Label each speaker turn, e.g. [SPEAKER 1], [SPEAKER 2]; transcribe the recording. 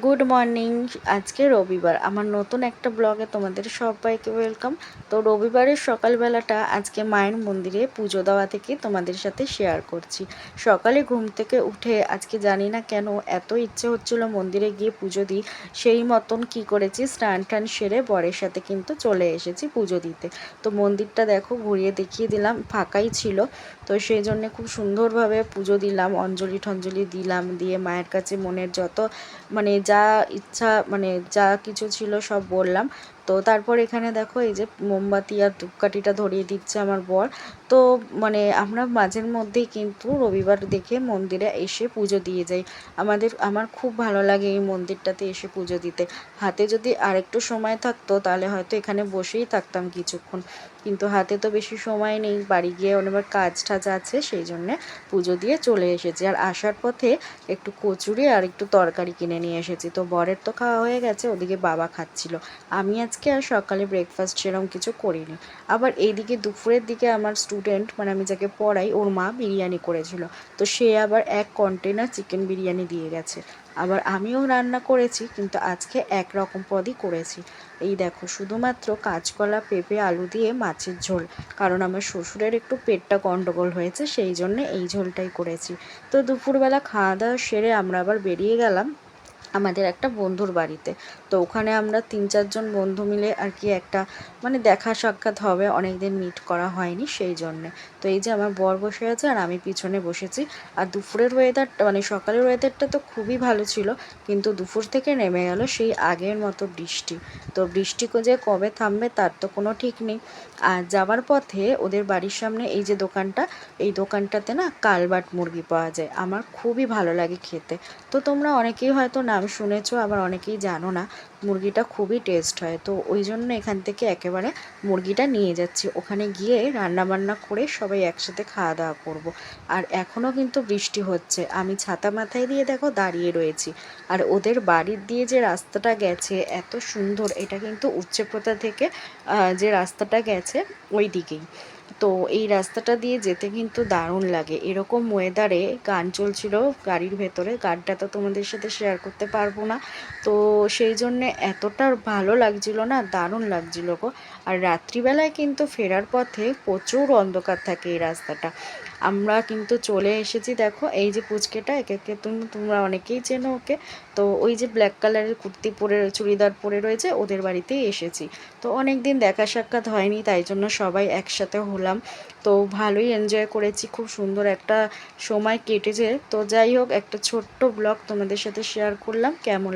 [SPEAKER 1] Good morning. আজকে রবিবার, আমার নতুন একটা ব্লগে তোমাদের সবাইকে ওয়েলকাম। তো রবিবারের সকালবেলাটা আজকে মায়ের মন্দিরে পুজো দেওয়া থেকে তোমাদের সাথে শেয়ার করছি। সকালে ঘুম থেকে উঠে আজকে জানি না কেন এত ইচ্ছে হচ্ছিল মন্দিরে গিয়ে পুজো দিই, সেই মতন কি করেছি, স্নান টান সেরে বরের সাথে কিন্তু চলে এসেছি পুজো দিতে। তো মন্দিরটা দেখো, ঘুরিয়ে দেখিয়ে দিলাম, ফাঁকাই ছিল। তো সেই জন্যে খুব সুন্দরভাবে পুজো দিলাম, অঞ্জলি টঞ্জলি দিলাম, দিয়ে মায়ের কাছে মনের যত যা ইচ্ছা, যা কিছু ছিল সব বললাম। তো তারপর এখানে দেখো, এই যে মোমবাতি আর ধূপকাঠিটা ধরিয়ে দিচ্ছে আমার বর। তো আমরা মাঝের মধ্যেই কিন্তু রবিবার দেখে মন্দিরে এসে পুজো দিয়ে যাই। আমার খুব ভালো লাগে এই মন্দিরটাতে এসে পুজো দিতে। হাতে যদি আরেকটু সময় থাকতো তাহলে হয়তো এখানে বসেই থাকতাম কিছুক্ষণ, কিন্তু হাতে তো বেশি সময় নেই, বাড়ি গিয়ে অনেকবার কাজ টাজ আছে, সেই জন্যে পুজো দিয়ে চলে এসেছি। আর আসার পথে একটু কচুরি আর একটু তরকারি কিনে নিয়ে এসেছি। তো বরের তো খাওয়া হয়ে গেছে, ওদিকে বাবা খাচ্ছিল। আমি আজকে আর সকালে ব্রেকফাস্ট সেরকম কিছু করিনি। আবার এইদিকে দুপুরের দিকে আমার স্টুডেন্ট, আমি যাকে পড়াই, ওর মা বিরিয়ানি করেছিল। তো সে আবার এক কন্টেনার চিকেন বিরিয়ানি দিয়ে গেছে। আবার আমিও রান্না করেছি, কিন্তু আজকে এক রকম পদই করেছি। এই দেখো, শুধুমাত্র কাঁচকলা, পেঁপে, আলু দিয়ে মাছের ঝোল। কারণ আমার শ্বশুরের একটু পেটটা গন্ডগোল হয়েছে, সেই জন্য এই ঝোলটাই করেছি। তো দুপুরবেলা খাওয়া দাওয়া সেরে আমরা আবার বেরিয়ে গেলাম আমাদের একটা বন্ধুর বাড়িতে। তো ওখানে আমরা 3-4 জন বন্ধু মিলে আর কি একটা দেখা সাক্ষাৎ হবে, অনেক দিন মিট করা হয়নি, সেই জন্যে। তো এই যে আমার বর বসে আছে আর আমি পিছনে বসেছি। আর দুপুরের ওয়েদারটা, সকালের ওয়েদারটা তো খুবই ভালো ছিল, কিন্তু দুপুর থেকে নেমে গেল সেই আগের মতো বৃষ্টি। তো বৃষ্টি যে কবে থামবে তার তো কোনো ঠিক নেই। আর যাবার পথে ওদের বাড়ির সামনে এই যে দোকানটা, এই দোকানটাতে না কালবাট মুরগি পাওয়া যায়, আমার খুবই ভালো লাগে খেতে। তো তোমরা অনেকেই হয়তো নাম শুনেছো, আবার অনেকেই জানো না। মুরগিটা খুবই টেস্ট হয়, তো ওই জন্য এখান থেকে একেবারে মুরগিটা নিয়ে যাচ্ছি। ওখানে গিয়ে রান্না বান্না করে সবাই একসাথে খাওয়া দাওয়া করব। আর এখনও কিন্তু বৃষ্টি হচ্ছে, আমি ছাতা মাথায় দিয়ে দেখো দাঁড়িয়ে রয়েছি। আর ওদের বাড়ির দিয়ে যে রাস্তাটা গেছে এত সুন্দর, এটা কিন্তু উচ্চপ্রতা থেকে যে রাস্তাটা গেছে ওই দিকেই। তো এই রাস্তাটা দিয়ে যেতে কিন্তু দারুণ লাগে। এরকম ওয়েদারে গান চলছিল গাড়ির ভেতরে, গানটা তো তোমাদের সাথে শেয়ার করতে পারবো না। তো সেই জন্যে এতটা ভালো লাগছিল না, দারুণ লাগছিল গো। আর রাত্রিবেলায় কিন্তু ফেরার পথে প্রচুর অন্ধকার থাকে এই রাস্তাটা। আমরা কিন্তু চলে এসেছি, দেখো এই যে পুচকেটা, একে তোমরা অনেকেই চেনো ওকে। তো ওই যে ব্ল্যাক কালারের কুর্তি পরে, চুড়িদার পরে রয়েছে, ওদের বাড়িতেই এসেছি। তো অনেক দিন দেখা সাক্ষাৎ হয়নি, তাই জন্য সবাই একসাথে হলাম। তো ভালোই এনজয় করেছি, খুব সুন্দর একটা সময় কেটেছে। তো যাই হোক, একটা ছোট্ট ব্লগ তোমাদের সাথে শেয়ার করলাম, কেমন